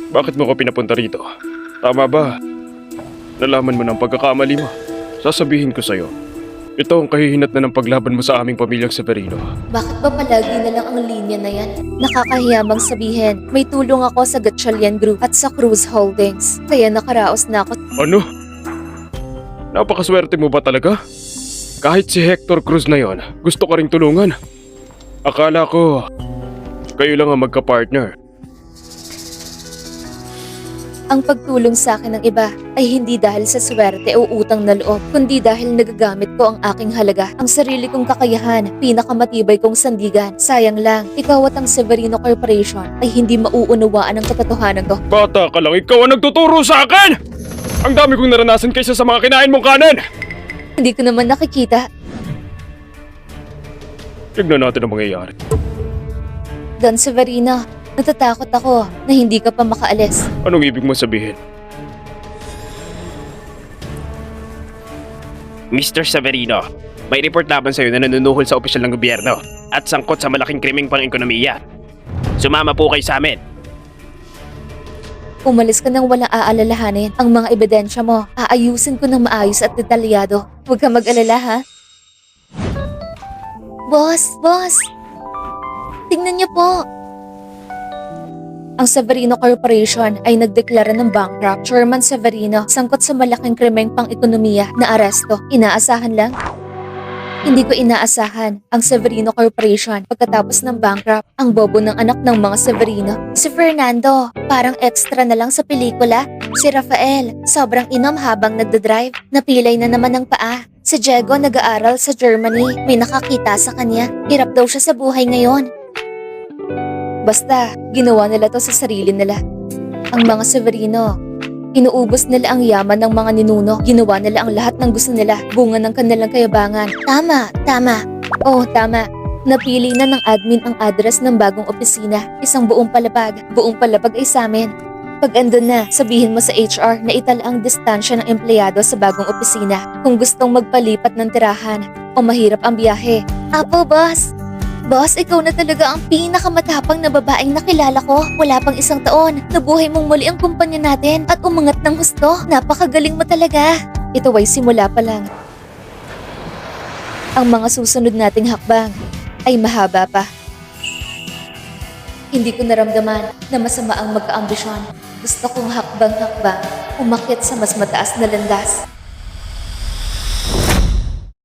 Bakit mo ko pinapunta rito? Tama ba? Nalaman mo ng pagkakamali mo. Sasabihin ko sa'yo. Ito ang kahihinat na ng paglaban mo sa aming pamilyang Severino. Bakit ba palagi na lang ang linya na yan? Nakakahiyamang sabihin, may tulong ako sa Gatchalian Group at sa Cruz Holdings. Kaya nakaraos na ako. Ano? Napakaswerte mo ba talaga? Kahit si Hector Cruz na yon, gusto ka ring tulungan. Akala ko, kayo lang ang magka-partner. Ang pagtulong sa akin ng iba ay hindi dahil sa swerte o utang na loob, kundi dahil nagagamit ko ang aking halaga, ang sarili kong kakayahan, pinakamatibay kong sandigan. Sayang lang, ikaw at ang Severino Corporation ay hindi mauunawaan ang katotohanan to. Bata ka lang, ikaw ang nagtuturo sa akin! Ang dami kong naranasan kaysa sa mga kinain mong kanin! Hindi ko naman nakikita. Tignan natin ang mangyayari. Don Severino, natatakot ako na hindi ka pa makaalis. Anong ibig mo sabihin? Mr. Severino, may report laban sa'yo na nanunuhol sa opisyal ng gobyerno at sangkot sa malaking krimeng pang-ekonomiya. Sumama po kayo sa amin. Umalis ka nang walang aalalahanin. Ang mga ebidensya mo, aayusin ko ng maayos at detalyado. Huwag ka mag-alala, ha? Boss! Tingnan niyo po! Ang Severino Corporation ay nagdeklara ng bankrupt. Chairman Severino, sangkot sa malaking krimeng pang-ekonomiya na aresto. Inaasahan lang? Hindi ko inaasahan ang Severino Corporation pagkatapos ng bankrupt. Ang bobo ng anak ng mga Severino. Si Fernando, parang extra na lang sa pelikula. Si Rafael, sobrang inom habang nagdadrive. Napilay na naman ng paa. Si Diego nag-aaral sa Germany. May nakakita sa kanya. Hirap daw siya sa buhay ngayon. Basta, ginawa nila to sa sarili nila. Ang mga Severino, inuubos nila ang yaman ng mga ninuno. Ginawa nila ang lahat ng gusto nila. Bunga ng kanilang kayabangan. Tama. Oh, tama. Napili na ng admin ang address ng bagong opisina. Isang buong palapag. Buong palapag ay sa amin. Pag andun na, sabihin mo sa HR na itala ang distansya ng empleyado sa bagong opisina kung gustong magpalipat ng tirahan o mahirap ang biyahe. Apo, boss! Boss, ikaw na talaga ang pinakamatapang na babaeng nakilala ko. Wala pang 1 taon, nabuhay mong muli ang kumpanya natin at umangat ng husto. Napakagaling mo talaga. Ito ay simula pa lang. Ang mga susunod nating hakbang ay mahaba pa. Hindi ko naramdaman na masama ang magkaambisyon. Gusto kong hakbang-hakbang, umakyat sa mas mataas na landas.